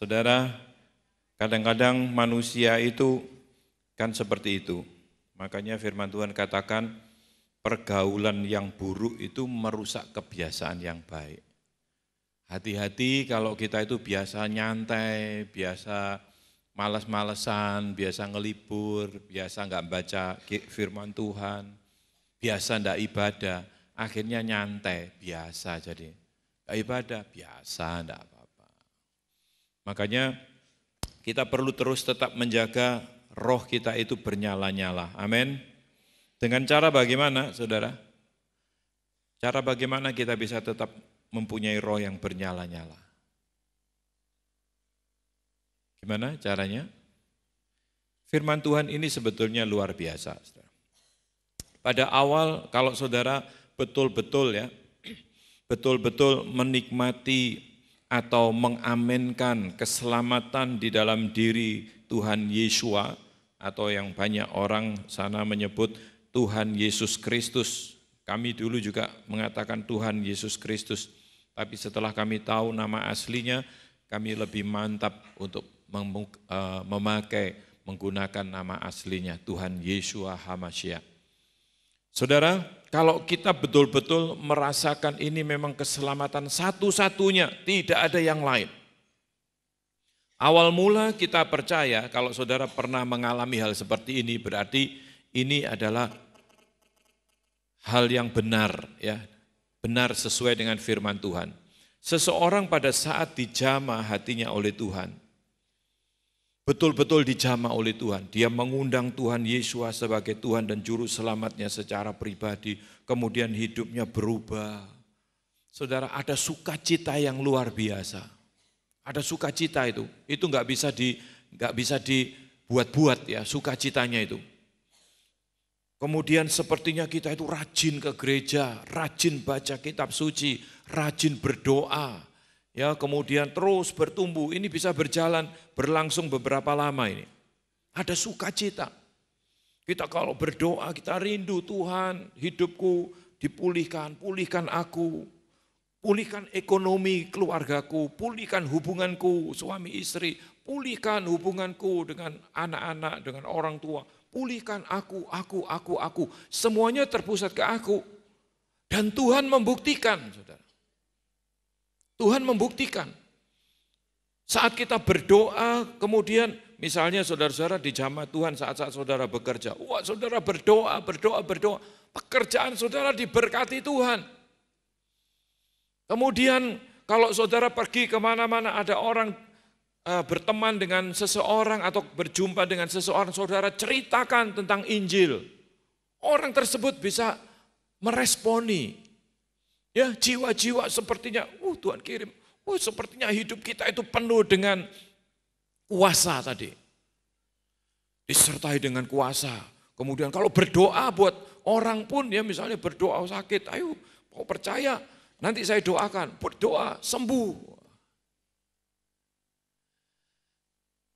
Saudara, kadang-kadang manusia itu kan seperti itu. Makanya firman Tuhan katakan pergaulan yang buruk itu merusak kebiasaan yang baik. Hati-hati kalau kita itu biasa nyantai, biasa malas-malesan, biasa ngelibur, biasa nggak baca firman Tuhan, biasa nggak ibadah, akhirnya nyantai, biasa jadi. Nggak ibadah, biasa, nggak apa-apa. Makanya kita perlu terus tetap menjaga roh kita itu bernyala-nyala. Amin. Dengan cara bagaimana, saudara? Cara bagaimana kita bisa tetap mempunyai roh yang bernyala-nyala? Gimana caranya? Firman Tuhan ini sebetulnya luar biasa. Saudara. Pada awal kalau saudara betul-betul menikmati atau mengamenkan keselamatan di dalam diri Tuhan Yeshua, atau yang banyak orang sana menyebut Tuhan Yesus Kristus. Kami dulu juga mengatakan Tuhan Yesus Kristus, tapi setelah kami tahu nama aslinya, kami lebih mantap untuk menggunakan nama aslinya, Tuhan Yeshua HaMashiach. Saudara, kalau kita betul-betul merasakan ini memang keselamatan satu-satunya, tidak ada yang lain. Awal mula kita percaya, kalau saudara pernah mengalami hal seperti ini, berarti ini adalah hal yang benar, ya, benar sesuai dengan firman Tuhan. Seseorang pada saat dijamah hatinya oleh Tuhan, betul-betul dijamah oleh Tuhan, dia mengundang Tuhan Yesus sebagai Tuhan dan Juru Selamatnya secara pribadi, kemudian hidupnya berubah. Saudara, ada sukacita yang luar biasa. Ada sukacita itu nggak bisa dibuat-buat ya, sukacitanya itu. Kemudian sepertinya kita itu rajin ke gereja, rajin baca kitab suci, rajin berdoa, ya kemudian terus bertumbuh. Ini bisa berlangsung beberapa lama ini. Ada sukacita. Kita kalau berdoa kita rindu Tuhan, hidupku dipulihkan, pulihkan aku. Pulihkan ekonomi keluargaku, pulihkan hubunganku suami istri, pulihkan hubunganku dengan anak-anak, dengan orang tua, pulihkan aku. Semuanya terpusat ke aku. Dan Tuhan membuktikan, saudara. Tuhan membuktikan. Saat kita berdoa, kemudian misalnya saudara-saudara di jamaah Tuhan saat-saat saudara bekerja, wah saudara berdoa, pekerjaan saudara diberkati Tuhan. Kemudian kalau saudara pergi kemana-mana ada orang berteman dengan seseorang atau berjumpa dengan seseorang, saudara ceritakan tentang Injil. Orang tersebut bisa meresponi. Ya, jiwa-jiwa sepertinya, Tuhan kirim. Sepertinya hidup kita itu penuh dengan kuasa tadi. Disertai dengan kuasa. Kemudian kalau berdoa buat orang pun, ya misalnya berdoa sakit, ayo mau percaya, nanti saya doakan, berdoa, sembuh.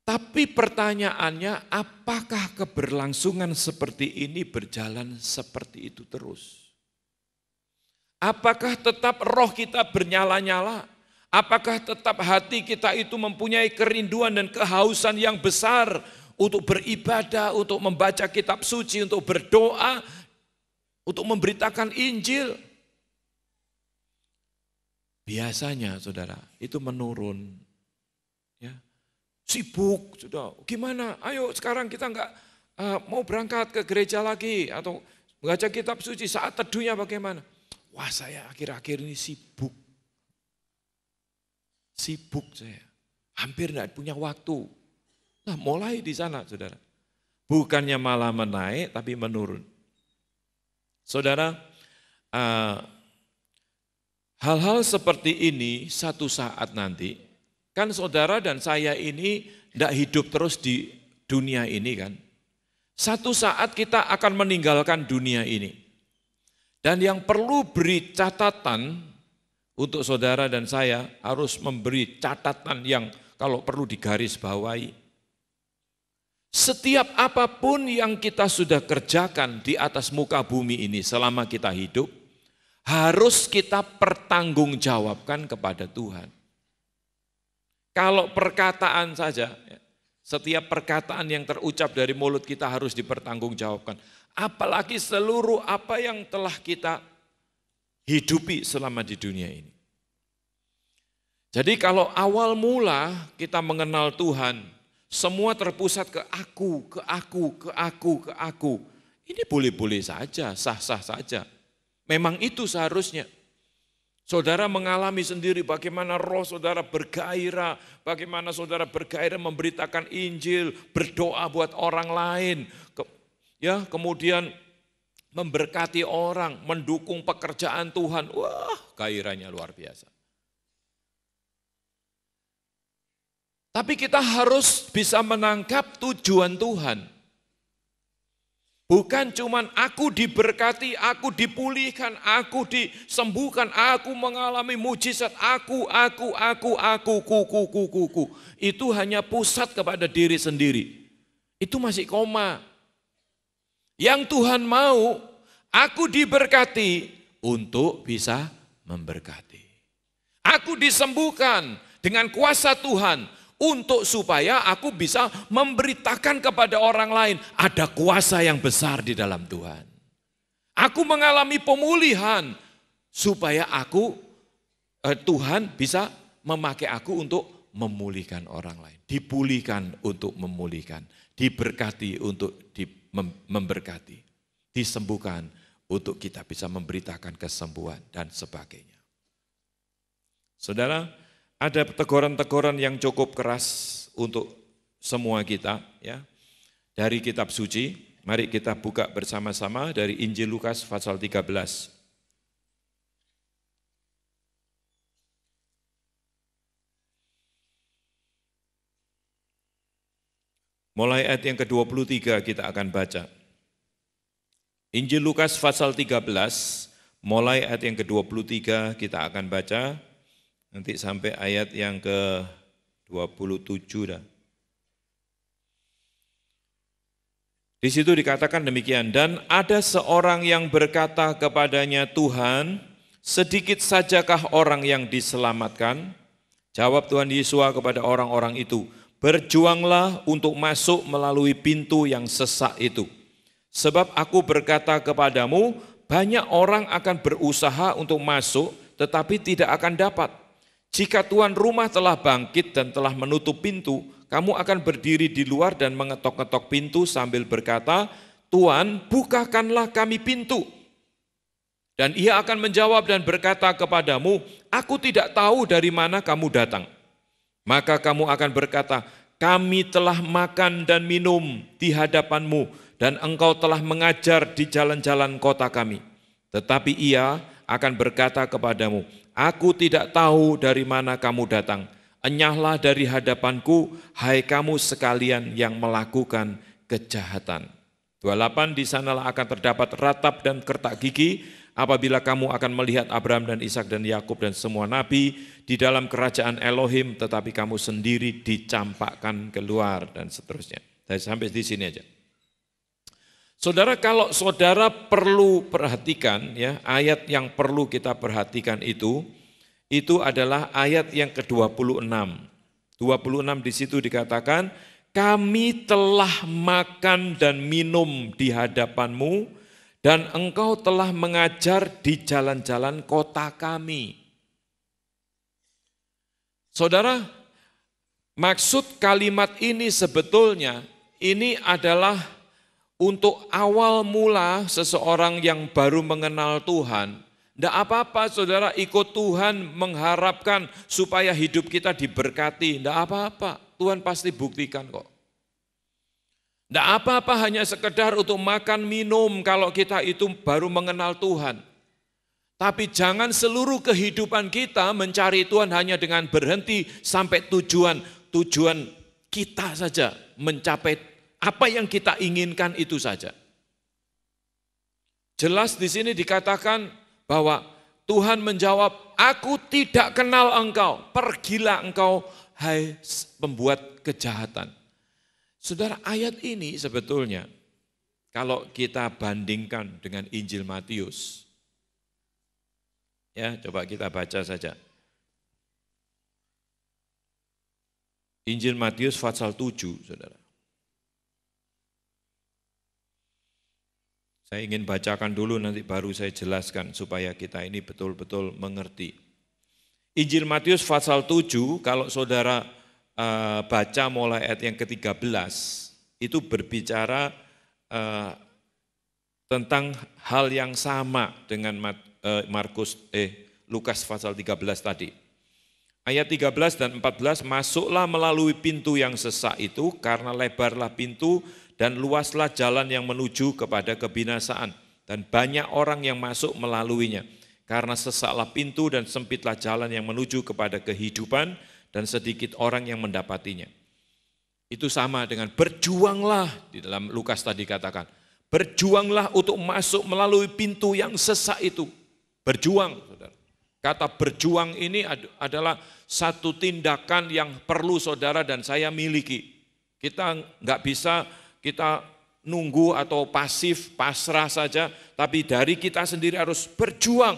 Tapi pertanyaannya, apakah keberlangsungan seperti ini berjalan seperti itu terus? Apakah tetap roh kita bernyala-nyala? Apakah tetap hati kita itu mempunyai kerinduan dan kehausan yang besar untuk beribadah, untuk membaca kitab suci, untuk berdoa, untuk memberitakan Injil? Biasanya saudara itu menurun, ya sibuk sudah. Gimana? Ayo sekarang kita nggak mau berangkat ke gereja lagi atau membaca kitab suci. Saat teduhnya bagaimana? Wah saya akhir-akhir ini sibuk saya, hampir nggak punya waktu. Nah mulai di sana saudara, bukannya malah menaik tapi menurun. Saudara. Hal-hal seperti ini satu saat nanti, kan saudara dan saya ini tidak hidup terus di dunia ini kan. Satu saat kita akan meninggalkan dunia ini. Dan yang perlu beri catatan untuk saudara dan saya harus memberi catatan yang kalau perlu digarisbawahi. Setiap apapun yang kita sudah kerjakan di atas muka bumi ini selama kita hidup, harus kita pertanggungjawabkan kepada Tuhan. Kalau perkataan saja, setiap perkataan yang terucap dari mulut kita harus dipertanggungjawabkan. Apalagi seluruh apa yang telah kita hidupi selama di dunia ini. Jadi kalau awal mula kita mengenal Tuhan, semua terpusat ke aku, ke aku, ke aku, ke aku. Ini boleh-boleh saja, sah-sah saja. Memang itu seharusnya. Saudara mengalami sendiri bagaimana roh saudara bergairah, bagaimana saudara bergairah memberitakan Injil, berdoa buat orang lain, kemudian memberkati orang, mendukung pekerjaan Tuhan. Wah, gairahnya luar biasa. Tapi kita harus bisa menangkap tujuan Tuhan. Bukan cuman aku diberkati, aku dipulihkan, aku disembuhkan, aku mengalami mujizat, aku, kuku. Itu hanya pusat kepada diri sendiri. Itu masih koma. Yang Tuhan mau, aku diberkati untuk bisa memberkati. Aku disembuhkan dengan kuasa Tuhan, untuk supaya aku bisa memberitakan kepada orang lain, ada kuasa yang besar di dalam Tuhan. Aku mengalami pemulihan, supaya Tuhan bisa memakai aku untuk memulihkan orang lain. Dipulihkan untuk memulihkan, diberkati untuk memberkati, disembuhkan untuk kita bisa memberitakan kesembuhan dan sebagainya. Saudara, ada teguran-teguran yang cukup keras untuk semua kita, ya. Dari kitab suci, mari kita buka bersama-sama dari Injil Lukas pasal 13. Mulai ayat yang ke-23 kita akan baca. Injil Lukas pasal 13, mulai ayat yang ke-23 kita akan baca. Nanti sampai ayat yang ke-27 dah. Di situ dikatakan demikian, dan ada seorang yang berkata kepadanya, Tuhan, sedikit sajakah orang yang diselamatkan? Jawab Tuhan Yesus kepada orang-orang itu, berjuanglah untuk masuk melalui pintu yang sesak itu. Sebab aku berkata kepadamu, banyak orang akan berusaha untuk masuk, tetapi tidak akan dapat. Jika tuan rumah telah bangkit dan telah menutup pintu, kamu akan berdiri di luar dan mengetok-ketok pintu sambil berkata, Tuan, bukakanlah kami pintu. Dan ia akan menjawab dan berkata kepadamu, aku tidak tahu dari mana kamu datang. Maka kamu akan berkata, kami telah makan dan minum di hadapanmu, dan engkau telah mengajar di jalan-jalan kota kami. Tetapi ia akan berkata kepadamu, aku tidak tahu dari mana kamu datang. Enyahlah dari hadapanku, hai kamu sekalian yang melakukan kejahatan. 28, di sanalah akan terdapat ratap dan kertak gigi, apabila kamu akan melihat Abraham dan Ishak dan Yakub dan semua nabi di dalam kerajaan Elohim, tetapi kamu sendiri dicampakkan keluar, dan seterusnya. Sampai di sini aja. Saudara, kalau saudara perlu perhatikan, ya, ayat yang perlu kita perhatikan itu adalah ayat yang ke-26. 26 di situ dikatakan, kami telah makan dan minum di hadapanmu, dan engkau telah mengajar di jalan-jalan kota kami. Saudara, maksud kalimat ini sebetulnya, ini adalah untuk awal mula seseorang yang baru mengenal Tuhan. Tidak apa-apa saudara ikut Tuhan mengharapkan supaya hidup kita diberkati. Tidak apa-apa, Tuhan pasti buktikan kok. Tidak apa-apa hanya sekedar untuk makan minum kalau kita itu baru mengenal Tuhan. Tapi jangan seluruh kehidupan kita mencari Tuhan hanya dengan berhenti sampai tujuan kita saja, mencapai apa yang kita inginkan itu saja. Jelas di sini dikatakan bahwa Tuhan menjawab, aku tidak kenal engkau, pergilah engkau hai pembuat kejahatan. Saudara, ayat ini sebetulnya kalau kita bandingkan dengan Injil Matius, ya coba kita baca saja. Injil Matius pasal 7, saudara. Saya ingin bacakan dulu, nanti baru saya jelaskan supaya kita ini betul-betul mengerti. Injil Matius pasal 7, kalau saudara baca mulai ayat yang ke-13, itu berbicara tentang hal yang sama dengan Lukas pasal 13 tadi. Ayat 13 dan 14, masuklah melalui pintu yang sesak itu, karena lebarlah pintu dan luaslah jalan yang menuju kepada kebinasaan, dan banyak orang yang masuk melaluinya. Karena sesaklah pintu dan sempitlah jalan yang menuju kepada kehidupan, dan sedikit orang yang mendapatinya. Itu sama dengan berjuanglah, di dalam Lukas tadi katakan, berjuanglah untuk masuk melalui pintu yang sesak itu. Berjuang, saudara. Kata berjuang ini adalah satu tindakan yang perlu saudara dan saya miliki. Kita nggak bisa kita nunggu atau pasif, pasrah saja, tapi dari kita sendiri harus berjuang.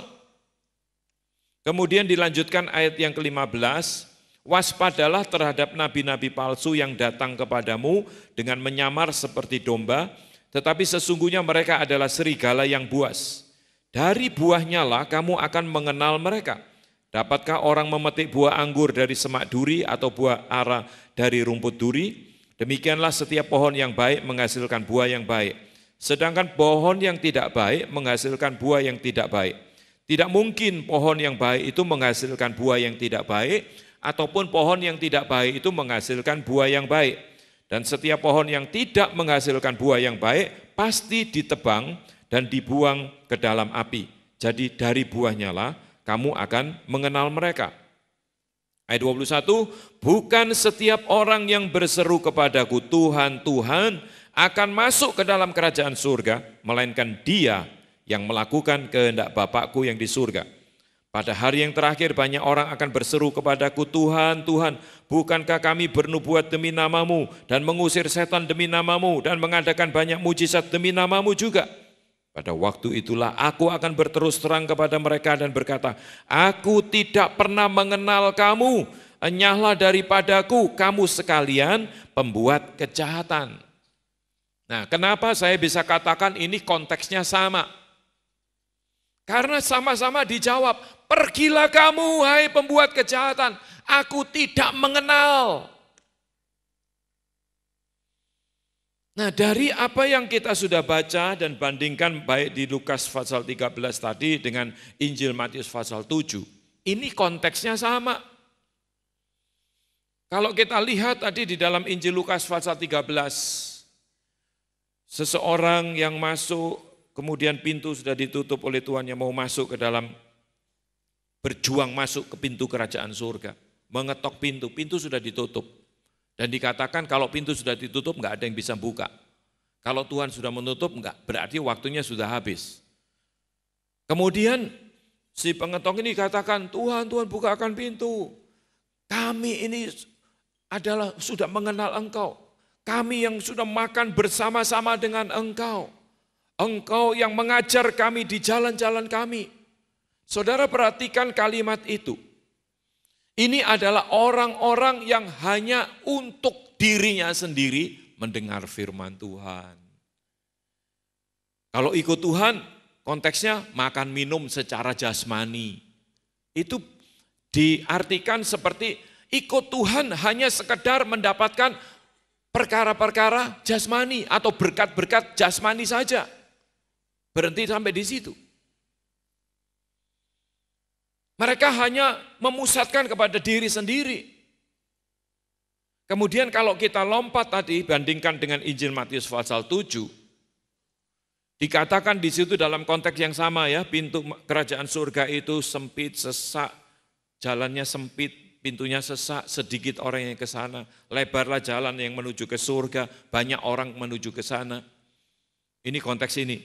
Kemudian dilanjutkan ayat yang ke-15, waspadalah terhadap nabi-nabi palsu yang datang kepadamu dengan menyamar seperti domba, tetapi sesungguhnya mereka adalah serigala yang buas. Dari buahnya lah kamu akan mengenal mereka. Dapatkah orang memetik buah anggur dari semak duri atau buah ara dari rumput duri? Demikianlah setiap pohon yang baik menghasilkan buah yang baik. Sedangkan pohon yang tidak baik menghasilkan buah yang tidak baik. Tidak mungkin pohon yang baik itu menghasilkan buah yang tidak baik, ataupun pohon yang tidak baik itu menghasilkan buah yang baik. Dan setiap pohon yang tidak menghasilkan buah yang baik pasti ditebang dan dibuang ke dalam api. Jadi dari buahnya lah kamu akan mengenal mereka. Ayat 21, bukan setiap orang yang berseru kepadaku Tuhan, Tuhan akan masuk ke dalam kerajaan surga, melainkan dia yang melakukan kehendak Bapakku yang di surga. Pada hari yang terakhir banyak orang akan berseru kepadaku, Tuhan, Tuhan, bukankah kami bernubuat demi namamu dan mengusir setan demi namamu dan mengadakan banyak mujizat demi namamu juga? Pada waktu itulah aku akan berterus terang kepada mereka dan berkata, aku tidak pernah mengenal kamu, enyahlah daripadaku, kamu sekalian pembuat kejahatan. Nah, kenapa saya bisa katakan ini konteksnya sama? Karena sama-sama dijawab, pergilah kamu hai pembuat kejahatan, aku tidak mengenal. Nah, dari apa yang kita sudah baca dan bandingkan baik di Lukas pasal 13 tadi dengan Injil Matius pasal 7, ini konteksnya sama. Kalau kita lihat tadi di dalam Injil Lukas pasal 13, seseorang yang masuk, kemudian pintu sudah ditutup oleh Tuhan yang mau masuk ke dalam, berjuang masuk ke pintu kerajaan surga, mengetok pintu, pintu sudah ditutup. Dan dikatakan kalau pintu sudah ditutup enggak ada yang bisa buka. Kalau Tuhan sudah menutup enggak, berarti waktunya sudah habis. Kemudian si pengetok ini katakan, Tuhan, Tuhan bukakan pintu. Kami ini adalah sudah mengenal Engkau. Kami yang sudah makan bersama-sama dengan Engkau. Engkau yang mengajar kami di jalan-jalan kami. Saudara perhatikan kalimat itu. Ini adalah orang-orang yang hanya untuk dirinya sendiri mendengar firman Tuhan. Kalau ikut Tuhan, konteksnya makan minum secara jasmani. Itu diartikan seperti ikut Tuhan hanya sekedar mendapatkan perkara-perkara jasmani atau berkat-berkat jasmani saja. Berhenti sampai di situ. Mereka hanya memusatkan kepada diri sendiri. Kemudian kalau kita lompat tadi, bandingkan dengan Injil Matius pasal 7, dikatakan di situ dalam konteks yang sama ya, pintu kerajaan surga itu sempit, sesak, jalannya sempit, pintunya sesak, sedikit orang yang ke sana, lebarlah jalan yang menuju ke surga, banyak orang menuju ke sana. Ini konteks ini.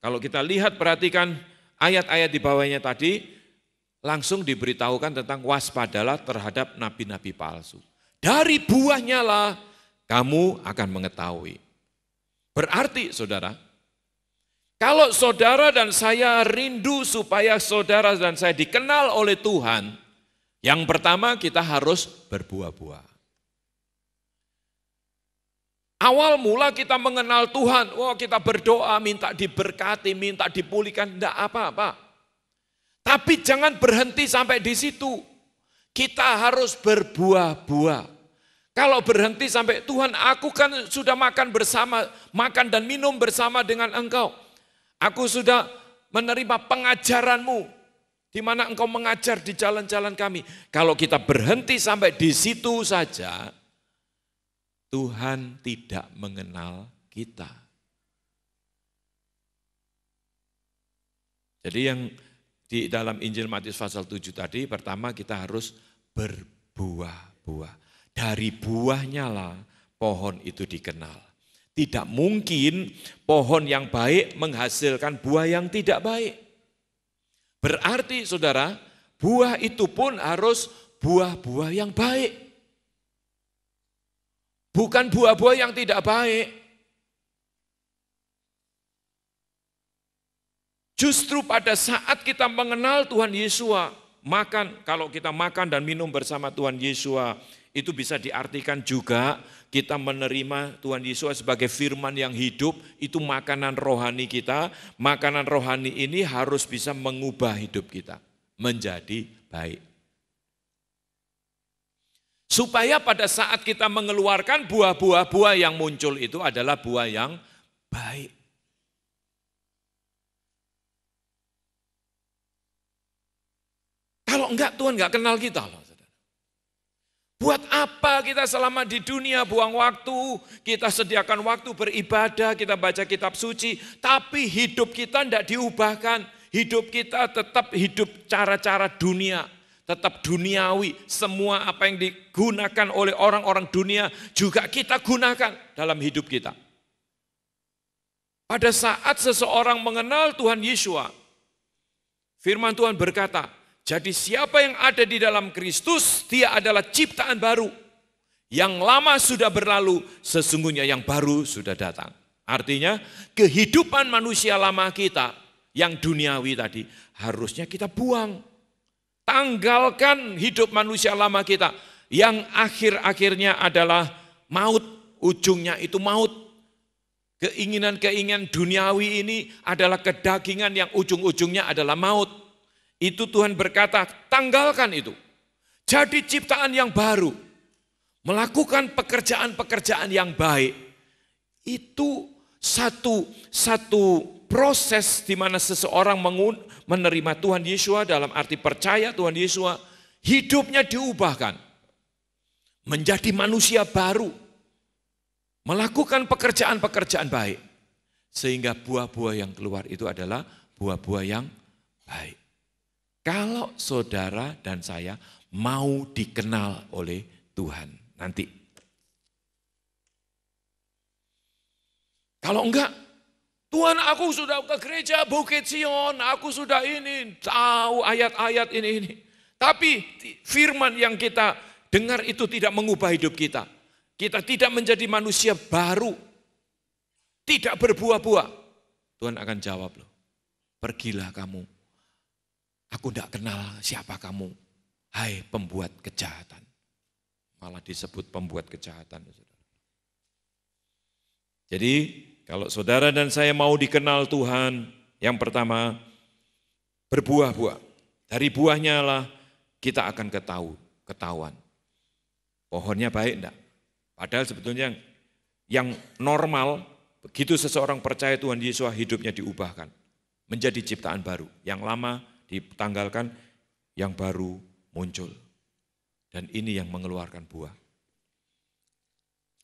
Kalau kita lihat, perhatikan ayat-ayat di bawahnya tadi, langsung diberitahukan tentang waspadalah terhadap nabi-nabi palsu. Dari buahnya lah kamu akan mengetahui. Berarti saudara, kalau saudara dan saya rindu supaya saudara dan saya dikenal oleh Tuhan, yang pertama kita harus berbuah-buah. Awal mula kita mengenal Tuhan, kita berdoa, minta diberkati, minta dipulihkan, enggak apa-apa. Tapi jangan berhenti sampai di situ. Kita harus berbuah-buah. Kalau berhenti sampai Tuhan, aku kan sudah makan dan minum bersama dengan Engkau. Aku sudah menerima pengajaranmu, di mana Engkau mengajar di jalan-jalan kami. Kalau kita berhenti sampai di situ saja, Tuhan tidak mengenal kita. Jadi yang di dalam Injil Matius pasal 7 tadi, pertama kita harus berbuah-buah. Dari buahnya lah pohon itu dikenal. Tidak mungkin pohon yang baik menghasilkan buah yang tidak baik. Berarti saudara, buah itu pun harus buah-buah yang baik. Bukan buah-buah yang tidak baik. Justru pada saat kita mengenal Tuhan Yesus, kalau kita makan dan minum bersama Tuhan Yesus, itu bisa diartikan juga kita menerima Tuhan Yesus sebagai firman yang hidup, itu makanan rohani kita. Makanan rohani ini harus bisa mengubah hidup kita menjadi baik. Supaya pada saat kita mengeluarkan buah-buah yang muncul itu adalah buah yang baik. Kalau enggak, Tuhan enggak kenal kita loh. Buat apa kita selama di dunia buang waktu, kita sediakan waktu beribadah, kita baca kitab suci, tapi hidup kita enggak diubahkan. Hidup kita tetap hidup cara-cara dunia. Tetap duniawi, semua apa yang digunakan oleh orang-orang dunia juga kita gunakan dalam hidup kita. Pada saat seseorang mengenal Tuhan Yesus, firman Tuhan berkata, jadi siapa yang ada di dalam Kristus, dia adalah ciptaan baru. Yang lama sudah berlalu, sesungguhnya yang baru sudah datang. Artinya kehidupan manusia lama kita, yang duniawi tadi, harusnya kita buang. Tanggalkan hidup manusia lama kita yang akhir-akhirnya adalah maut, ujungnya itu maut. Keinginan-keinginan duniawi ini adalah kedagingan yang ujung-ujungnya adalah maut. Itu Tuhan berkata, tanggalkan itu. Jadi ciptaan yang baru, melakukan pekerjaan-pekerjaan yang baik. Itu satu proses di mana seseorang menerima Tuhan Yesus dalam arti percaya Tuhan Yesus, hidupnya diubahkan menjadi manusia baru, melakukan pekerjaan-pekerjaan baik, sehingga buah-buah yang keluar itu adalah buah-buah yang baik. Kalau saudara dan saya mau dikenal oleh Tuhan nanti. Kalau enggak, Tuhan aku sudah ke gereja Bukit Sion, aku sudah ini, tahu ayat-ayat ini. Tapi firman yang kita dengar itu tidak mengubah hidup kita. Kita tidak menjadi manusia baru, tidak berbuah-buah. Tuhan akan jawab loh, pergilah kamu. Aku tidak kenal siapa kamu, hai pembuat kejahatan. Malah disebut pembuat kejahatan. Jadi kalau saudara dan saya mau dikenal Tuhan, yang pertama berbuah-buah. Dari buahnya lah kita akan ketahuan. Pohonnya baik enggak? Padahal sebetulnya yang normal, begitu seseorang percaya Tuhan Yesus, hidupnya diubahkan. Menjadi ciptaan baru. Yang lama ditanggalkan, yang baru muncul. Dan ini yang mengeluarkan buah.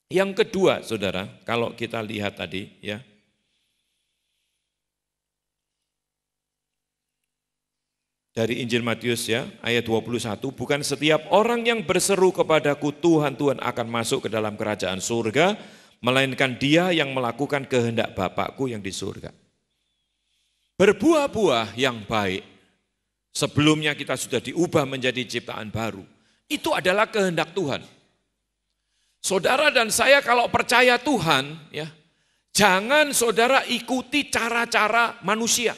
Yang kedua, saudara, kalau kita lihat tadi, ya, dari Injil Matius ya, ayat 21, bukan setiap orang yang berseru kepadaku Tuhan, Tuhan akan masuk ke dalam kerajaan surga, melainkan dia yang melakukan kehendak Bapakku yang di surga. Berbuah-buah yang baik, sebelumnya kita sudah diubah menjadi ciptaan baru, itu adalah kehendak Tuhan. Saudara dan saya kalau percaya Tuhan, ya, jangan saudara ikuti cara-cara manusia.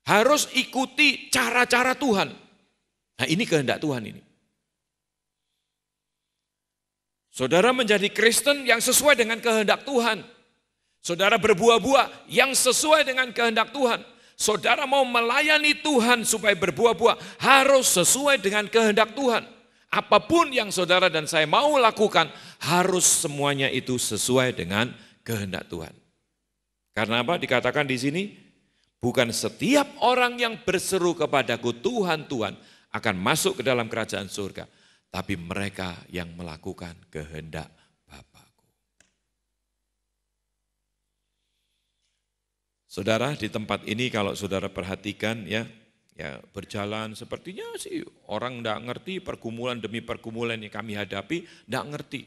Harus ikuti cara-cara Tuhan. Nah ini kehendak Tuhan ini. Saudara menjadi Kristen yang sesuai dengan kehendak Tuhan. Saudara berbuah-buah yang sesuai dengan kehendak Tuhan. Saudara mau melayani Tuhan supaya berbuah-buah harus sesuai dengan kehendak Tuhan. Apapun yang saudara dan saya mau lakukan harus semuanya itu sesuai dengan kehendak Tuhan. Karena apa? Dikatakan di sini, bukan setiap orang yang berseru kepadaku Tuhan, Tuhan akan masuk ke dalam kerajaan surga. Tapi mereka yang melakukan kehendak Bapa-Ku. Saudara, di tempat ini kalau saudara perhatikan ya berjalan sepertinya sih orang enggak ngerti pergumulan demi pergumulan yang kami hadapi, enggak ngerti.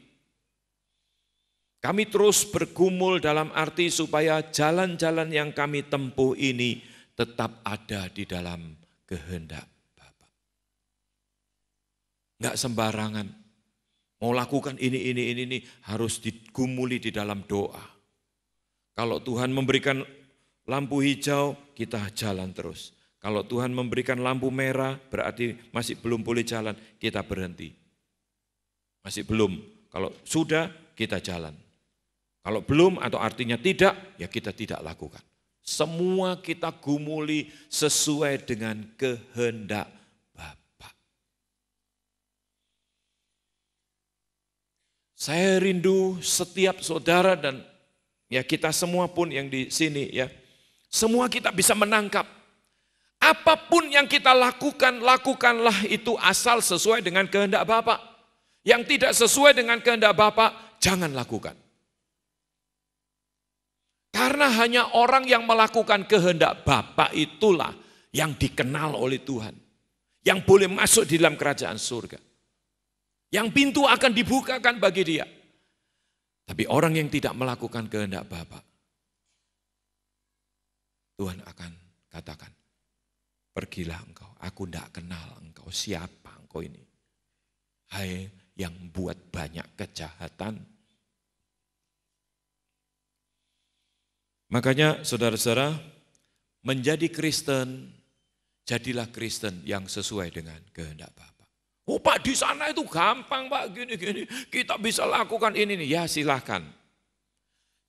Kami terus bergumul dalam arti supaya jalan-jalan yang kami tempuh ini tetap ada di dalam kehendak. Enggak sembarangan. Mau lakukan ini harus digumuli di dalam doa. Kalau Tuhan memberikan lampu hijau, kita jalan terus. Kalau Tuhan memberikan lampu merah, berarti masih belum boleh jalan, kita berhenti. Masih belum. Kalau sudah, kita jalan. Kalau belum atau artinya tidak, ya kita tidak lakukan. Semua kita gumuli sesuai dengan kehendak Bapa. Saya rindu setiap saudara dan ya kita semua pun yang di sini ya, semua kita bisa menangkap. Apapun yang kita lakukan, lakukanlah itu asal sesuai dengan kehendak Bapa. Yang tidak sesuai dengan kehendak Bapa, jangan lakukan. Karena hanya orang yang melakukan kehendak Bapa itulah yang dikenal oleh Tuhan. Yang boleh masuk di dalam kerajaan surga. Yang pintu akan dibukakan bagi dia. Tapi orang yang tidak melakukan kehendak Bapa, Tuhan akan katakan, pergilah engkau, aku tidak kenal engkau, siapa engkau ini? Hai yang buat banyak kejahatan. Makanya saudara-saudara, menjadi Kristen, jadilah Kristen yang sesuai dengan kehendak Bapa. Oh Pak, di sana itu gampang Pak, gini-gini, kita bisa lakukan ini nih. Ya silahkan.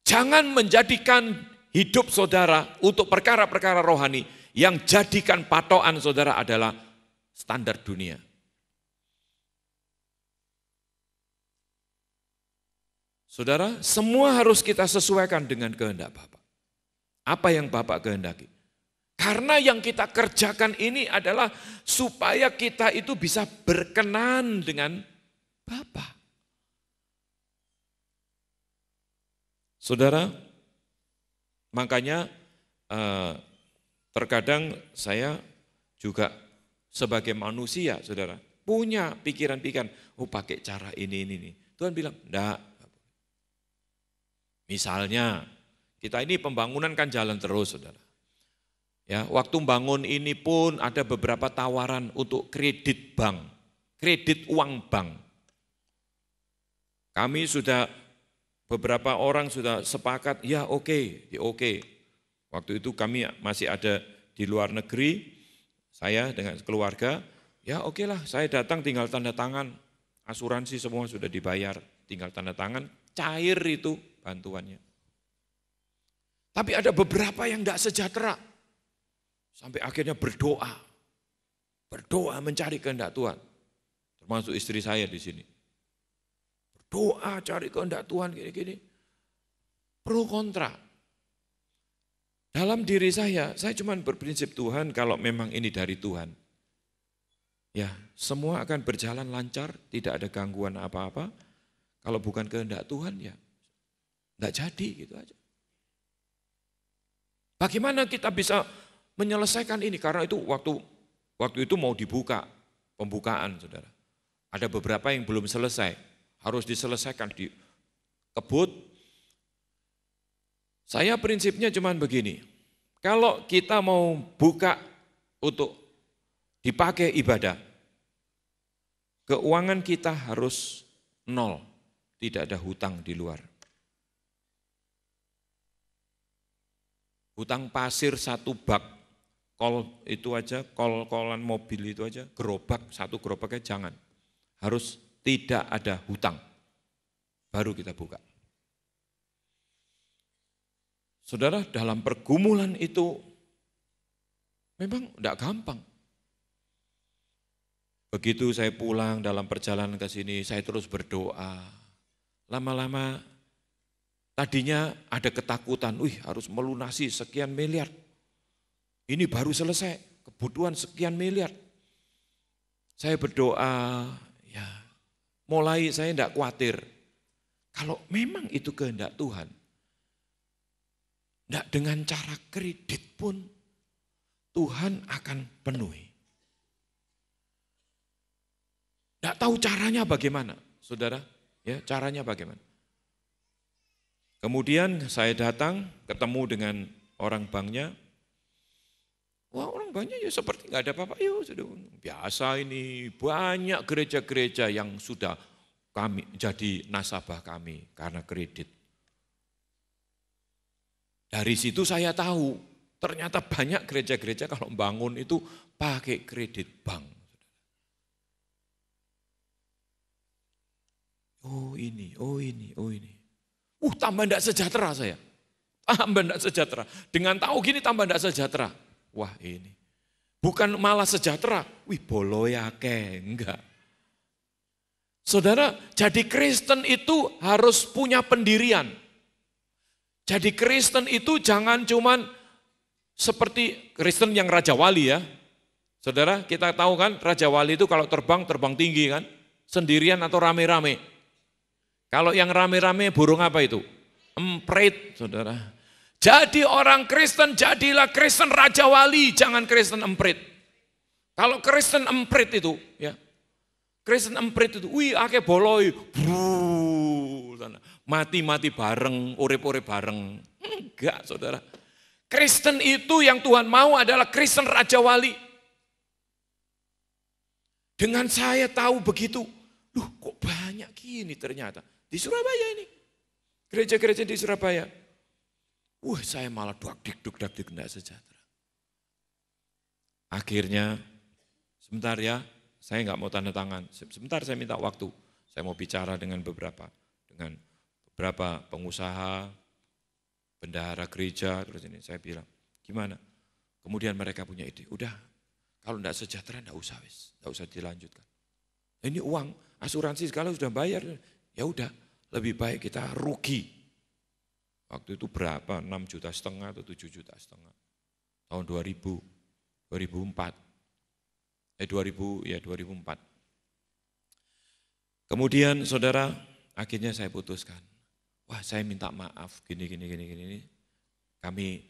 Jangan menjadikan hidup saudara untuk perkara-perkara rohani yang jadikan patokan saudara adalah standar dunia. Saudara, semua harus kita sesuaikan dengan kehendak Bapa. Apa yang Bapa kehendaki? Karena yang kita kerjakan ini adalah supaya kita itu bisa berkenan dengan Bapa. Saudara, makanya terkadang saya juga sebagai manusia, saudara, punya pikiran-pikiran, oh pakai cara ini. Tuhan bilang, enggak. Misalnya, kita ini pembangunan kan jalan terus, saudara. Ya, waktu bangun ini pun ada beberapa tawaran untuk kredit bank, kredit uang bank. Kami sudah, beberapa orang sudah sepakat, ya oke. Waktu itu kami masih ada di luar negeri, saya dengan keluarga, ya oke lah, saya datang tinggal tanda tangan, asuransi semua sudah dibayar, tinggal tanda tangan, cair itu bantuannya. Tapi ada beberapa yang tidak sejahtera. Sampai akhirnya berdoa mencari kehendak Tuhan. Termasuk istri saya di sini. Berdoa cari kehendak Tuhan gini-gini. Pro kontra. Dalam diri saya cuma berprinsip Tuhan kalau memang ini dari Tuhan. Ya, semua akan berjalan lancar, tidak ada gangguan apa-apa. Kalau bukan kehendak Tuhan ya enggak jadi gitu aja. Bagaimana kita bisa menyelesaikan ini? Karena itu waktu itu mau dibuka pembukaan, saudara. Ada beberapa yang belum selesai, harus diselesaikan, dikebut. Saya prinsipnya cuma begini, kalau kita mau buka untuk dipakai ibadah, keuangan kita harus 0, tidak ada hutang di luar. Hutang pasir 1 bak, kol itu aja, kol-kolan mobil itu aja, gerobak, 1 gerobaknya jangan. Harus tidak ada hutang. baru kita buka. Saudara, dalam pergumulan itu memang tidak gampang. Begitu saya pulang dalam perjalanan ke sini, saya terus berdoa. Lama-lama tadinya ada ketakutan, harus melunasi sekian miliar. Ini baru selesai, kebutuhan sekian miliar. Saya berdoa, ya mulai saya tidak khawatir. Kalau memang itu kehendak Tuhan, tidak dengan cara kredit pun Tuhan akan penuhi. Tidak tahu caranya bagaimana, saudara. Ya, caranya bagaimana. Kemudian saya datang, ketemu dengan orang banknya. Wah, orang banknya ya seperti nggak ada apa-apa. Ya, sudah biasa ini, banyak gereja-gereja yang sudah kami jadi nasabah kami karena kredit. Dari situ saya tahu, ternyata banyak gereja-gereja kalau bangun itu pakai kredit bank. Oh ini. Tambah tidak sejahtera saya. Tambah tidak sejahtera. Dengan tahu gini tambah tidak sejahtera. Wah ini. Bukan malah sejahtera. Boloyake. Enggak. Saudara, jadi Kristen itu harus punya pendirian. Jadi Kristen itu jangan cuman seperti Kristen yang Raja Wali ya. Saudara, kita tahu kan Raja Wali itu kalau terbang tinggi kan. Sendirian atau rame-rame. Kalau yang rame-rame burung apa itu? Emprit, saudara. Jadi orang Kristen, jadilah Kristen Raja Wali, jangan Kristen emprit. Kalau Kristen emprit itu, ya, Kristen emprit itu, ake boloi, mati-mati bareng, urip-urip bareng. Enggak, saudara. Kristen itu yang Tuhan mau adalah Kristen Raja Wali. Dengan saya tahu begitu, kok banyak gini ternyata. Di Surabaya ini, gereja-gereja di Surabaya. Saya malah duk-dik enggak sejahtera. Akhirnya, sebentar ya, saya enggak mau tanda tangan. Sebentar saya minta waktu. Saya mau bicara dengan beberapa pengusaha, bendahara gereja, terus ini saya bilang, gimana? Kemudian mereka punya ide, udah kalau enggak sejahtera enggak usah dilanjutkan. Ini uang, asuransi segala sudah bayar, ya udah. Lebih baik kita rugi. Waktu itu berapa? 6,5 juta atau 7,5 juta. Tahun 2004. Kemudian saudara, akhirnya saya putuskan. Saya minta maaf, gini. Kami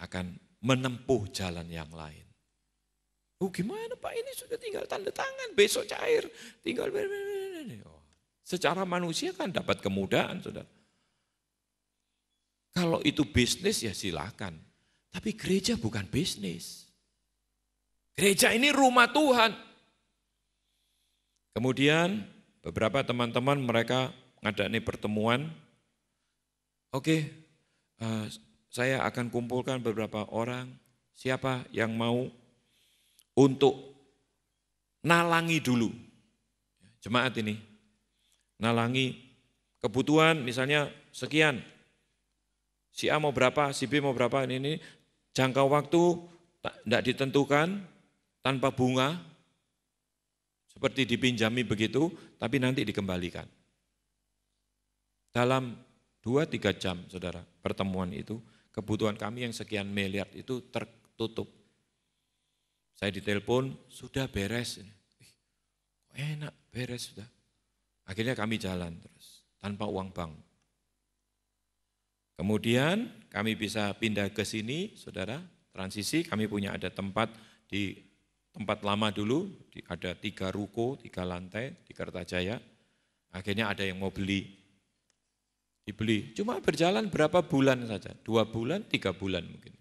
akan menempuh jalan yang lain. Gimana Pak, ini sudah tinggal tanda tangan, besok cair. Tinggal secara manusia kan dapat kemudahan, saudara. Kalau itu bisnis ya silakan. Tapi gereja bukan bisnis. Gereja ini rumah Tuhan. Kemudian beberapa teman-teman mereka ngadain pertemuan. Saya akan kumpulkan beberapa orang. Siapa yang mau untuk nalangi dulu jemaat ini. Nalangi kebutuhan misalnya sekian, si A mau berapa, si B mau berapa, ini jangka waktu tidak ditentukan, tanpa bunga, seperti dipinjami begitu, tapi nanti dikembalikan. Dalam 2-3 jam, saudara, pertemuan itu, kebutuhan kami yang sekian miliar itu tertutup. Saya ditelepon, sudah beres. Enak, beres sudah. Akhirnya kami jalan terus, tanpa uang bank. Kemudian kami bisa pindah ke sini, saudara, transisi, kami punya ada tempat di tempat lama dulu, ada 3 ruko, 3 lantai di Kertajaya. Akhirnya ada yang mau dibeli. Cuma berjalan berapa bulan saja, 2 bulan, 3 bulan mungkin.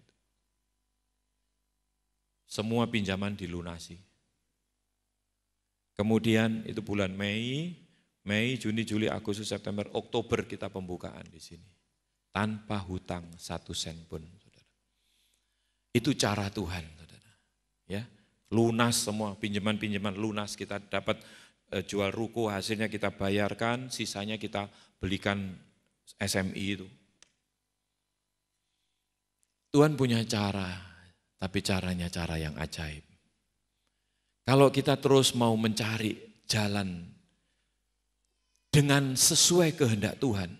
Semua pinjaman dilunasi. Kemudian itu bulan Mei, Juni, Juli, Agustus, September, Oktober kita pembukaan di sini. Tanpa hutang 1 sen pun, saudara. Itu cara Tuhan, saudara. Ya, lunas semua, pinjaman-pinjaman lunas, kita dapat jual ruko, hasilnya kita bayarkan, sisanya kita belikan SMI itu. Tuhan punya cara, tapi caranya cara yang ajaib. Kalau kita terus mau mencari jalan dengan sesuai kehendak Tuhan,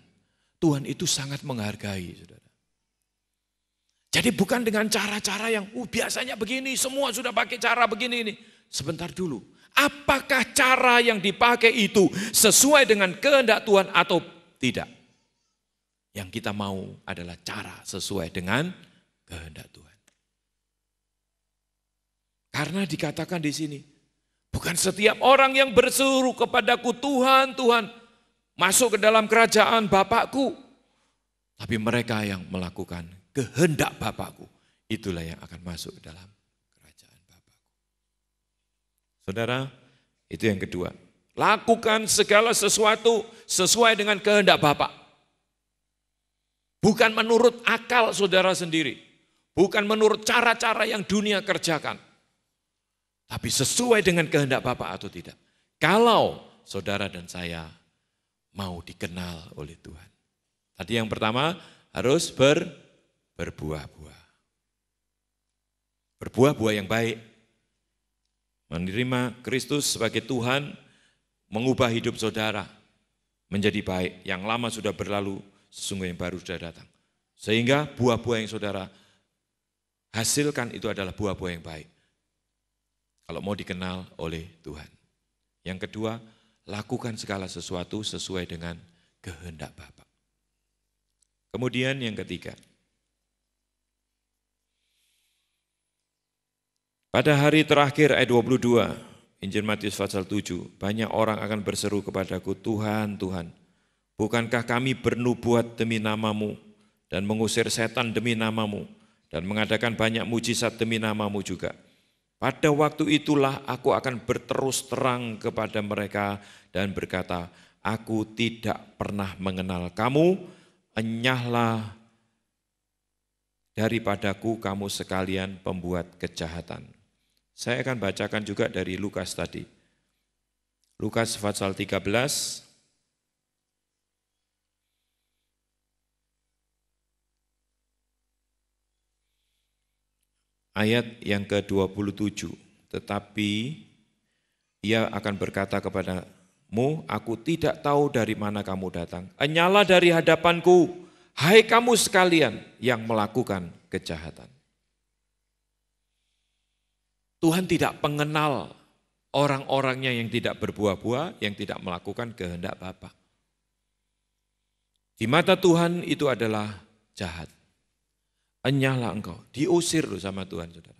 Tuhan itu sangat menghargai, saudara. Jadi bukan dengan cara-cara yang biasanya begini, semua sudah pakai cara begini ini. Sebentar dulu, apakah cara yang dipakai itu sesuai dengan kehendak Tuhan atau tidak? Yang kita mau adalah cara sesuai dengan kehendak Tuhan. Karena dikatakan di sini, bukan setiap orang yang berseru kepadaku, Tuhan, Tuhan, masuk ke dalam kerajaan Bapakku. Tapi mereka yang melakukan kehendak Bapakku, itulah yang akan masuk ke dalam kerajaan Bapakku. Saudara, itu yang kedua. Lakukan segala sesuatu sesuai dengan kehendak Bapak. Bukan menurut akal saudara sendiri. Bukan menurut cara-cara yang dunia kerjakan. Tapi sesuai dengan kehendak Bapak atau tidak. Kalau saudara dan saya mau dikenal oleh Tuhan. Tadi yang pertama harus berbuah-buah. Berbuah-buah yang baik. Menerima Kristus sebagai Tuhan, mengubah hidup saudara menjadi baik. Yang lama sudah berlalu, sesungguhnya yang baru sudah datang. Sehingga buah-buah yang saudara hasilkan itu adalah buah-buah yang baik. Kalau mau dikenal oleh Tuhan. Yang kedua, lakukan segala sesuatu sesuai dengan kehendak Bapa. Kemudian yang ketiga, pada hari terakhir ayat 22, Injil Matius pasal 7, banyak orang akan berseru kepadaku, Tuhan, Tuhan, bukankah kami bernubuat demi namamu dan mengusir setan demi namamu dan mengadakan banyak mujizat demi namamu juga. Pada waktu itulah aku akan berterus terang kepada mereka dan berkata, aku tidak pernah mengenal kamu, enyahlah daripadaku kamu sekalian pembuat kejahatan. Saya akan bacakan juga dari Lukas tadi. Lukas pasal 13. Ayat yang ke-27, tetapi ia akan berkata kepadamu, aku tidak tahu dari mana kamu datang. Enyahlah dari hadapanku, hai kamu sekalian yang melakukan kejahatan. Tuhan tidak mengenal orang-orangnya yang tidak berbuah-buah, yang tidak melakukan kehendak Bapa. Di mata Tuhan itu adalah jahat. Enyahlah engkau, diusir loh sama Tuhan, saudara.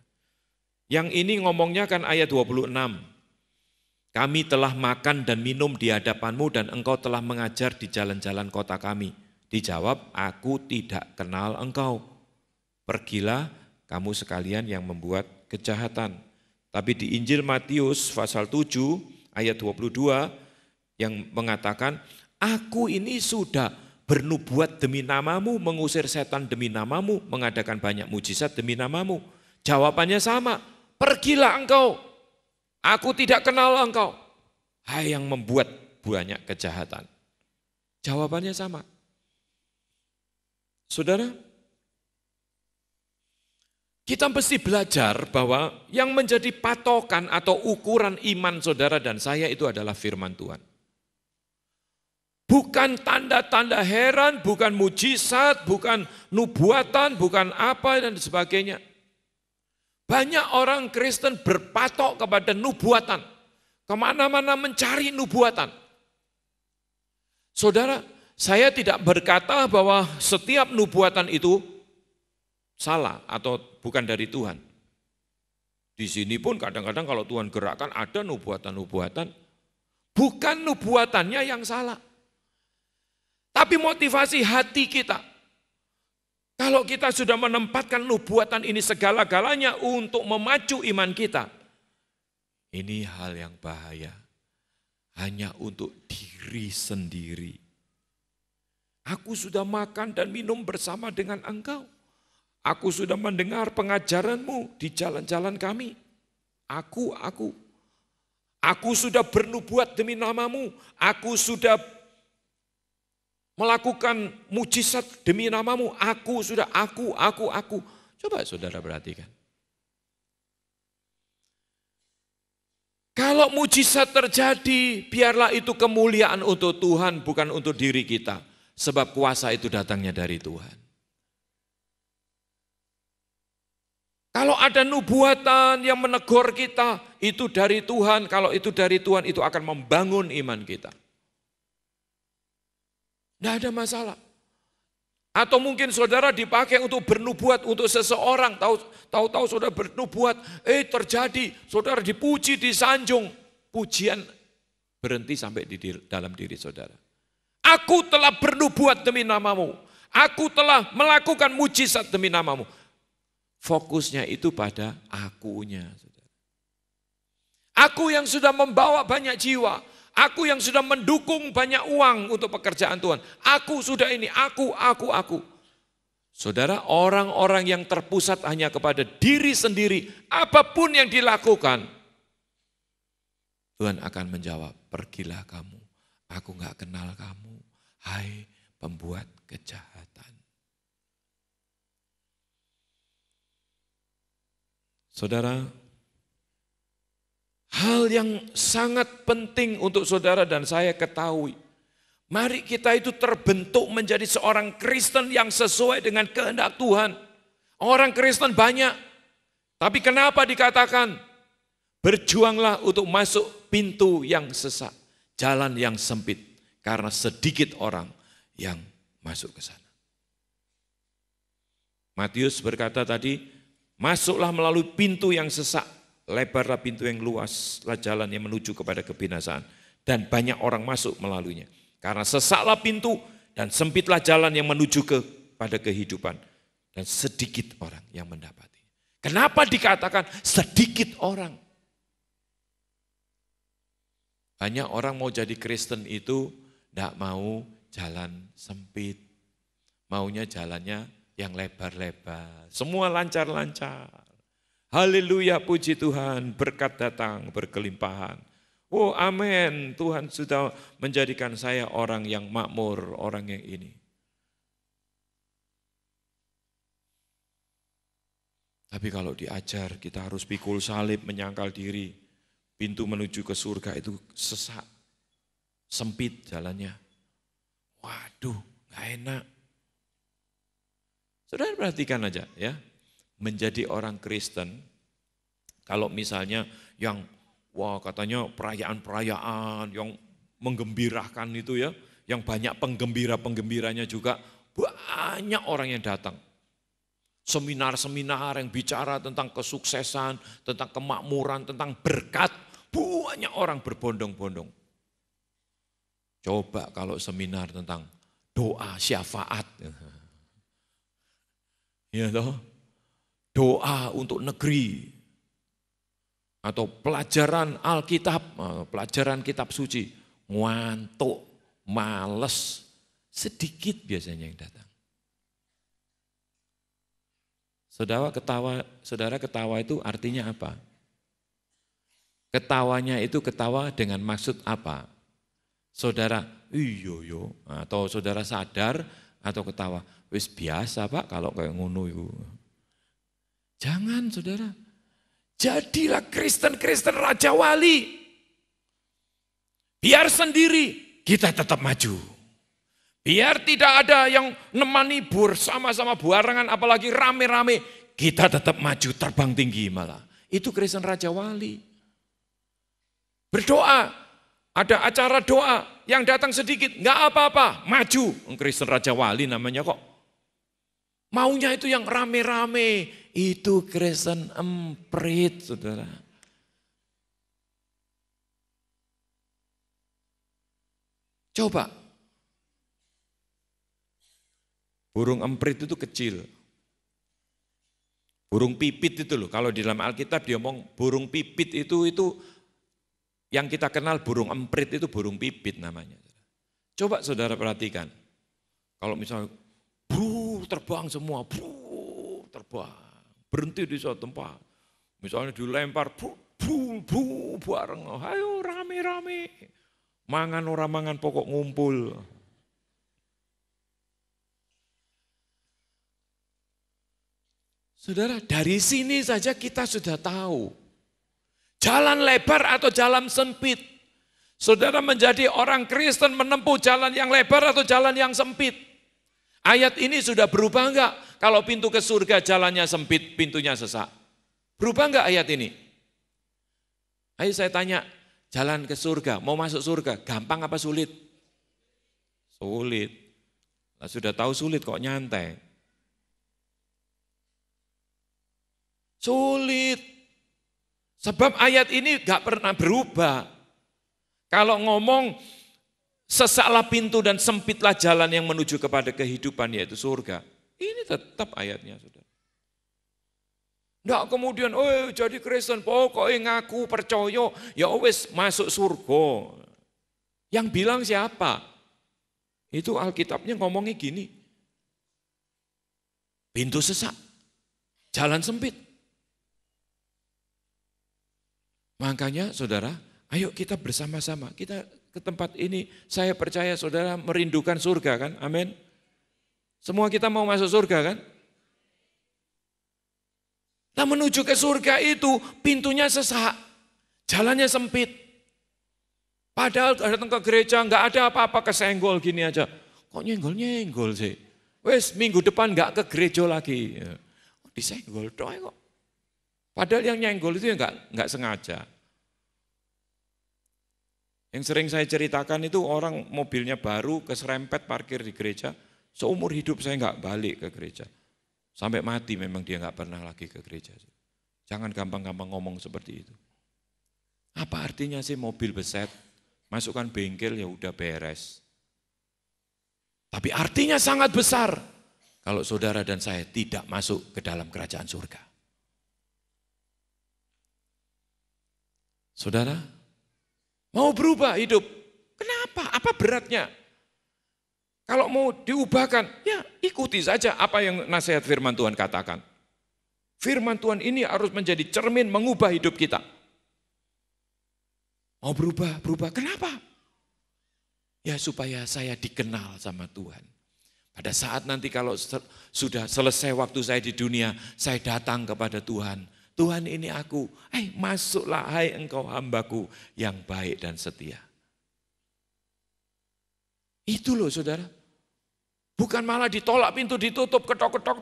Yang ini ngomongnya kan ayat 26. Kami telah makan dan minum di hadapanmu dan engkau telah mengajar di jalan-jalan kota kami. Dijawab, aku tidak kenal engkau. Pergilah kamu sekalian yang membuat kejahatan. Tapi di Injil Matius pasal 7 ayat 22 yang mengatakan, aku ini sudah bernubuat demi namamu, mengusir setan demi namamu, mengadakan banyak mujizat demi namamu. Jawabannya sama, pergilah engkau, aku tidak kenal engkau, hai yang membuat banyak kejahatan. Jawabannya sama. Saudara, kita mesti belajar bahwa yang menjadi patokan atau ukuran iman saudara dan saya itu adalah firman Tuhan. Bukan tanda-tanda heran, bukan mujizat, bukan nubuatan, bukan apa dan sebagainya. Banyak orang Kristen berpatok kepada nubuatan. Kemana-mana mencari nubuatan. Saudara, saya tidak berkata bahwa setiap nubuatan itu salah atau bukan dari Tuhan. Di sini pun kadang-kadang kalau Tuhan gerakkan ada nubuatan-nubuatan. Bukan nubuatannya yang salah. Tapi motivasi hati kita. Kalau kita sudah menempatkan nubuatan ini segala-galanya untuk memacu iman kita. Ini hal yang bahaya. Hanya untuk diri sendiri. Aku sudah makan dan minum bersama dengan engkau. Aku sudah mendengar pengajaranmu di jalan-jalan kami. Aku. Aku sudah bernubuat demi namamu. Aku sudah melakukan mujizat demi namamu. Aku. Coba saudara perhatikan. Kalau mujizat terjadi, biarlah itu kemuliaan untuk Tuhan, bukan untuk diri kita. Sebab kuasa itu datangnya dari Tuhan. Kalau ada nubuatan yang menegur kita, itu dari Tuhan. Kalau itu dari Tuhan, itu akan membangun iman kita. Tidak ada masalah. Atau mungkin saudara dipakai untuk bernubuat untuk seseorang. Tahu-tahu saudara bernubuat, terjadi. Saudara dipuji, disanjung. Pujian berhenti sampai di dalam diri saudara. Aku telah bernubuat demi namamu. Aku telah melakukan mujizat demi namamu. Fokusnya itu pada akunya. Aku yang sudah membawa banyak jiwa. Aku yang sudah mendukung banyak uang untuk pekerjaan Tuhan. Aku sudah ini, aku. Saudara, orang-orang yang terpusat hanya kepada diri sendiri, apapun yang dilakukan, Tuhan akan menjawab, pergilah kamu. Aku gak kenal kamu, hai pembuat kejahatan. Saudara, hal yang sangat penting untuk saudara dan saya ketahui. Mari kita itu terbentuk menjadi seorang Kristen yang sesuai dengan kehendak Tuhan. Orang Kristen banyak, tapi kenapa dikatakan berjuanglah untuk masuk pintu yang sesak, jalan yang sempit, karena sedikit orang yang masuk ke sana. Matius berkata tadi, masuklah melalui pintu yang sesak, lebarlah pintu yang luaslah jalan yang menuju kepada kebinasaan. Dan banyak orang masuk melaluinya. Karena sesaklah pintu dan sempitlah jalan yang menuju kepada kehidupan. Dan sedikit orang yang mendapati. Kenapa dikatakan sedikit orang? Banyak orang mau jadi Kristen itu tidak mau jalan sempit. Maunya jalannya yang lebar-lebar, semua lancar-lancar. Haleluya, puji Tuhan, berkat datang, berkelimpahan. Oh amin, Tuhan sudah menjadikan saya orang yang makmur, orang yang ini. Tapi kalau diajar, kita harus pikul salib, menyangkal diri. Pintu menuju ke surga itu sesak, sempit jalannya. Waduh, gak enak. Saudara perhatikan aja ya, menjadi orang Kristen, kalau misalnya yang katanya perayaan-perayaan yang menggembirakan itu ya, yang banyak penggembira-penggembiranya juga, banyak orang yang datang. Seminar-seminar yang bicara tentang kesuksesan, tentang kemakmuran, tentang berkat, banyak orang berbondong-bondong. Coba kalau seminar tentang doa syafaat, ya toh, doa untuk negeri, atau pelajaran Alkitab, pelajaran kitab suci, ngantuk, males, sedikit biasanya yang datang. Saudara ketawa itu artinya apa? Ketawanya itu ketawa dengan maksud apa? Saudara, iyo, atau saudara sadar atau ketawa, wis biasa Pak kalau kayak ngono itu. Jangan saudara, jadilah Kristen-Kristen Raja Wali. Biar sendiri kita tetap maju. Biar tidak ada yang nemani sama-sama buarangan, apalagi rame-rame. Kita tetap maju, terbang tinggi malah. Itu Kristen Raja Wali. Berdoa. Ada acara doa yang datang sedikit, enggak apa-apa, maju. Kristen Raja Wali namanya kok. Maunya itu yang rame-rame, itu Kristen emprit, saudara. Coba, burung emprit itu kecil. Burung pipit itu loh, kalau di dalam Alkitab dia ngomong burung pipit itu yang kita kenal burung emprit itu burung pipit namanya. Coba saudara perhatikan, kalau misalnya terbang semua, terbang, berhenti di suatu tempat. Misalnya dilempar, Bu bareng, ayo rame-rame. Mangan ora mangan pokok ngumpul. Saudara, dari sini saja kita sudah tahu. Jalan lebar atau jalan sempit. Saudara menjadi orang Kristen menempuh jalan yang lebar atau jalan yang sempit. Ayat ini sudah berubah enggak? Kalau pintu ke surga jalannya sempit, pintunya sesak. Berubah enggak ayat ini? Ayo saya tanya, jalan ke surga, mau masuk surga, gampang apa sulit? Sulit. Nah, sudah tahu sulit kok nyantai. Sulit. Sebab ayat ini gak pernah berubah. Kalau ngomong sesaklah pintu dan sempitlah jalan yang menuju kepada kehidupan yaitu surga. Ini tetap ayatnya, saudara. Nggak kemudian, oh jadi Kristen, pokoknya ngaku percaya, ya wis masuk surga. Yang bilang siapa? Itu Alkitabnya ngomongnya gini. Pintu sesak, jalan sempit. Makanya saudara, ayo kita bersama-sama, kita ke tempat ini, saya percaya saudara merindukan surga kan, amin. Semua kita mau masuk surga kan? Nah menuju ke surga itu pintunya sesak, jalannya sempit. Padahal datang ke gereja nggak ada apa-apa, kesenggol gini aja. Kok nyenggol-nyenggol sih? Wes minggu depan nggak ke gereja lagi. Disenggol doang kok. Padahal yang nyenggol itu ya nggak sengaja. Yang sering saya ceritakan itu orang mobilnya baru keserempet parkir di gereja. Seumur hidup saya nggak balik ke gereja. Sampai mati memang dia nggak pernah lagi ke gereja. Jangan gampang-gampang ngomong seperti itu. Apa artinya sih mobil beset, masukkan bengkel ya udah beres. Tapi artinya sangat besar kalau saudara dan saya tidak masuk ke dalam kerajaan surga. Saudara, mau berubah hidup, kenapa? Apa beratnya? Kalau mau diubahkan, ya ikuti saja apa yang nasihat firman Tuhan katakan. Firman Tuhan ini harus menjadi cermin mengubah hidup kita. Mau berubah, kenapa? Ya supaya saya dikenal sama Tuhan. Pada saat nanti kalau sudah selesai waktu saya di dunia, saya datang kepada Tuhan. Tuhan ini aku, masuklah hai engkau hambaku yang baik dan setia. Itu loh saudara. Bukan malah ditolak pintu ditutup ketok-ketok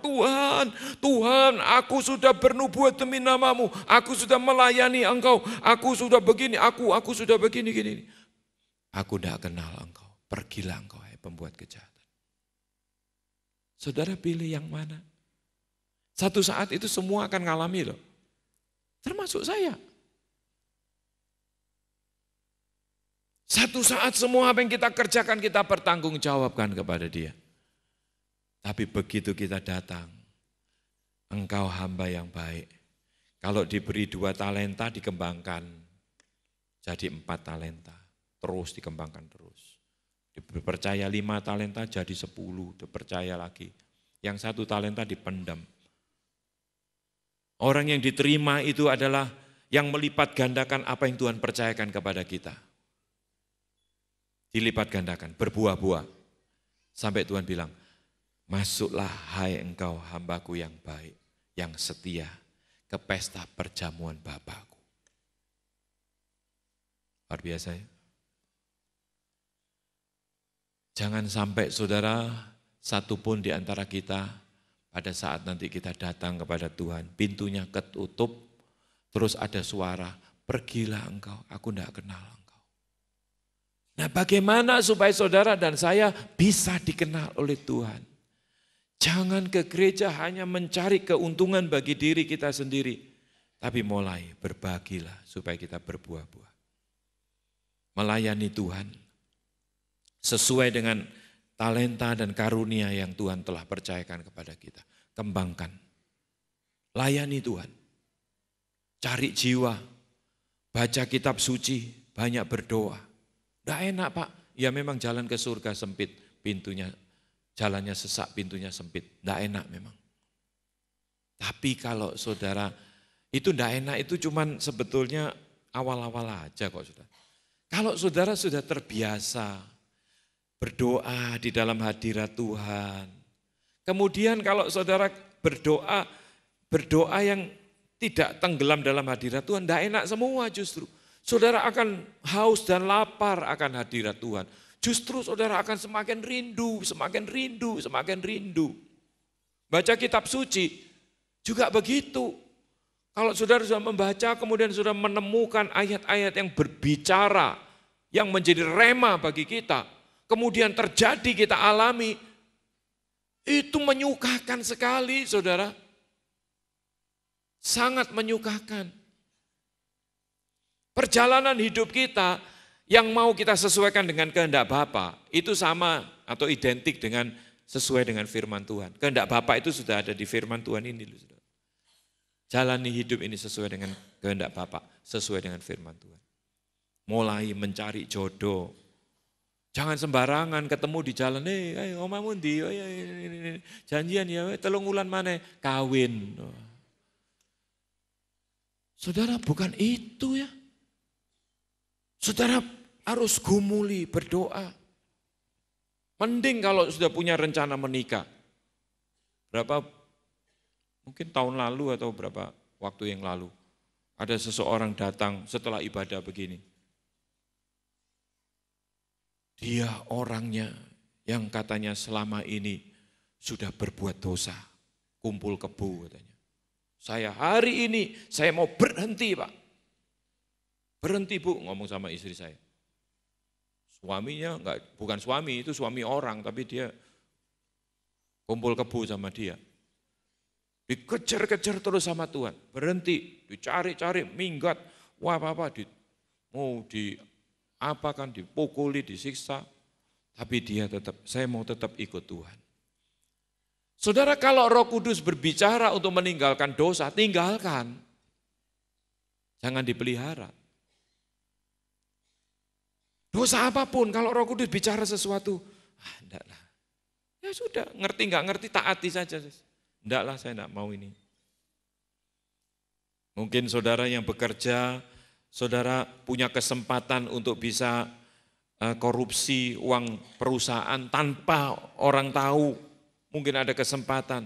Tuhan aku sudah bernubuat demi namamu. Aku sudah melayani engkau. Aku sudah begini, aku sudah begini. Gini. Aku tidak kenal engkau. Pergilah engkau hai pembuat kejahatan. Saudara pilih yang mana? Satu saat itu semua akan ngalami loh. Termasuk saya. Satu saat semua apa yang kita kerjakan kita pertanggungjawabkan kepada Dia. Tapi begitu kita datang, engkau hamba yang baik. Kalau diberi 2 talenta dikembangkan jadi 4 talenta. Terus dikembangkan terus. Dipercaya 5 talenta jadi 10, dipercaya lagi. Yang 1 talenta dipendam. Orang yang diterima itu adalah yang melipat gandakan apa yang Tuhan percayakan kepada kita. Dilipat gandakan, berbuah-buah. Sampai Tuhan bilang, masuklah hai engkau hambaku yang baik, yang setia, ke pesta perjamuan Bapakku. Luar biasa ya. Jangan sampai saudara, satupun di antara kita, pada saat nanti kita datang kepada Tuhan, pintunya ketutup, terus ada suara, pergilah engkau, aku tidak kenal engkau. Nah bagaimana supaya saudara dan saya bisa dikenal oleh Tuhan? Jangan ke gereja hanya mencari keuntungan bagi diri kita sendiri. Tapi mulai berbagilah supaya kita berbuah-buah. Melayani Tuhan sesuai dengan talenta dan karunia yang Tuhan telah percayakan kepada kita. Kembangkan. Layani Tuhan. Cari jiwa. Baca kitab suci. Banyak berdoa. Tidak enak Pak, ya memang jalan ke surga sempit, pintunya, jalannya sesak, pintunya sempit, tidak enak memang. Tapi kalau saudara Itu tidak enak, itu cuman sebetulnya awal-awal aja kok saudara. Kalau saudara sudah terbiasa berdoa di dalam hadirat Tuhan. Kemudian kalau saudara berdoa yang tidak tenggelam dalam hadirat Tuhan, tidak enak semua justru. Saudara akan haus dan lapar akan hadirat Tuhan. Justru saudara akan semakin rindu, semakin rindu, semakin rindu. Baca kitab suci juga begitu. Kalau saudara sudah membaca, kemudian sudah menemukan ayat-ayat yang berbicara, yang menjadi rema bagi kita, kemudian terjadi kita alami, itu menyukakan sekali saudara. Sangat menyukakan. Perjalanan hidup kita yang mau kita sesuaikan dengan kehendak Bapa, itu sama atau identik dengan sesuai dengan firman Tuhan. Kehendak Bapa itu sudah ada di firman Tuhan ini. Saudara. Jalani hidup ini sesuai dengan kehendak Bapa, sesuai dengan firman Tuhan. Mulai mencari jodoh. Jangan sembarangan ketemu di jalan, omamu ndi, janjian ya, 3 wulan maneh kawin. Saudara, bukan itu ya. Saudara harus gumuli, berdoa. Mending kalau sudah punya rencana menikah. Mungkin tahun lalu atau berapa waktu yang lalu, ada seseorang datang setelah ibadah begini. Dia orangnya yang katanya selama ini sudah berbuat dosa, kumpul kebo katanya. Saya hari ini, saya mau berhenti Pak. Berhenti Bu, ngomong sama istri saya. Suaminya bukan suami, itu suami orang, tapi dia kumpul kebo sama dia. Dikejar-kejar terus sama Tuhan, berhenti, dicari-cari, minggat, wah apa mau dipukuli, disiksa, tapi dia saya mau tetap ikut Tuhan. Saudara, kalau Roh Kudus berbicara untuk meninggalkan dosa, tinggalkan. Jangan dipelihara. Dosa apapun, kalau Roh Kudus bicara sesuatu, enggak lah. Ya sudah, ngerti enggak ngerti, taati saja. Enggak lah, saya enggak mau ini. Mungkin saudara yang bekerja, saudara punya kesempatan untuk bisa korupsi uang perusahaan tanpa orang tahu, mungkin ada kesempatan.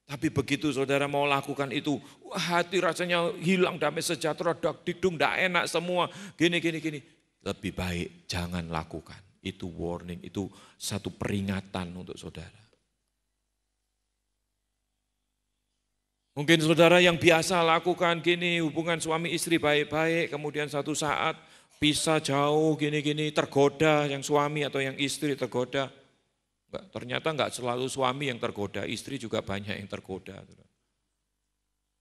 Tapi begitu saudara mau lakukan itu, hati rasanya hilang, damai sejahtera, didung, enggak enak semua, gini. Lebih baik jangan lakukan. Itu warning, itu satu peringatan untuk saudara. Mungkin saudara yang biasa lakukan gini, hubungan suami istri baik-baik, kemudian satu saat pisah jauh gini, tergoda yang suami atau yang istri tergoda. Ternyata enggak selalu suami yang tergoda, istri juga banyak yang tergoda.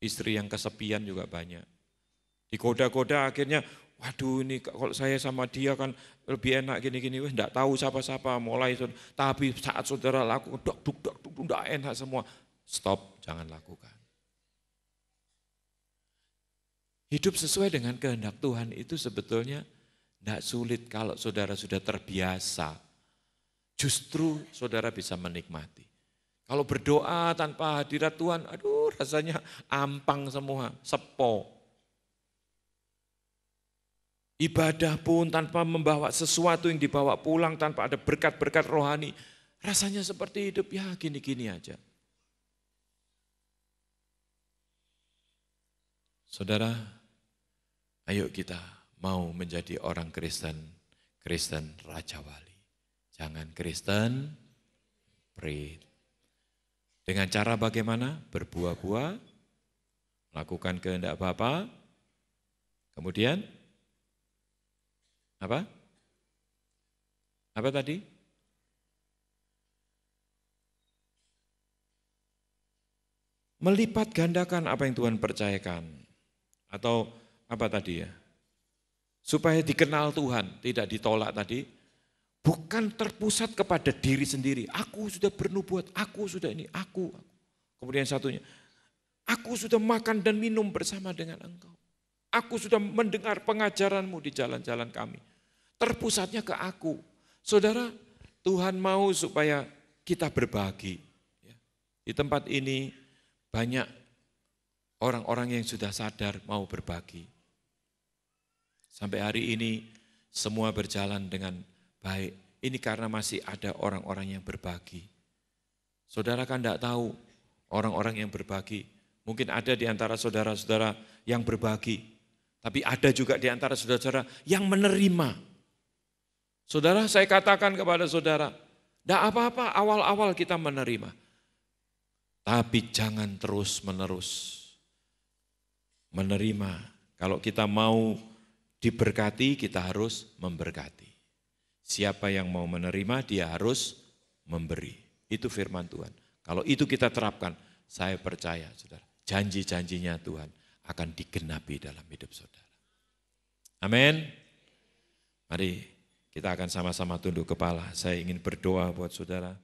Istri yang kesepian juga banyak. Digoda-goda akhirnya, waduh ini kalau saya sama dia kan lebih enak gini, enggak tahu siapa-siapa, mulai. Tapi saat saudara lakukan, duk, enggak enak semua. Stop, jangan lakukan. Hidup sesuai dengan kehendak Tuhan itu sebetulnya tidak sulit kalau saudara sudah terbiasa. Justru saudara bisa menikmati. Kalau berdoa tanpa hadirat Tuhan, aduh rasanya ampang semua, sepo. Ibadah pun tanpa membawa sesuatu yang dibawa pulang, tanpa ada berkat-berkat rohani, rasanya seperti hidup ya gini-gini aja. Saudara, ayo kita mau menjadi orang Kristen Raja Wali. Jangan Kristen prit. Dengan cara bagaimana? Berbuah-buah, melakukan kehendak Bapa. Kemudian apa? Apa tadi? Melipat gandakan apa yang Tuhan percayakan. Atau apa tadi ya? Supaya dikenal Tuhan, tidak ditolak tadi. Bukan terpusat kepada diri sendiri. Aku sudah bernubuat, aku sudah ini, aku. Kemudian satunya, aku sudah makan dan minum bersama dengan engkau. Aku sudah mendengar pengajaranmu di jalan-jalan kami. Terpusatnya ke aku. Saudara, Tuhan mau supaya kita berbagi. Di tempat ini banyak orang-orang yang sudah sadar mau berbagi. Sampai hari ini semua berjalan dengan baik. Ini karena masih ada orang-orang yang berbagi. Saudara kan tidak tahu orang-orang yang berbagi. Mungkin ada di antara saudara-saudara yang berbagi. Tapi ada juga di antara saudara-saudara yang menerima. Saudara, saya katakan kepada saudara, tidak apa-apa awal-awal kita menerima. Tapi jangan terus-menerus menerima. Kalau kita mau diberkati, kita harus memberkati. Siapa yang mau menerima, dia harus memberi. Itu firman Tuhan. Kalau itu kita terapkan, saya percaya, saudara, janji-janjinya Tuhan akan digenapi dalam hidup saudara. Amin. Mari kita akan sama-sama tunduk kepala. Saya ingin berdoa buat saudara.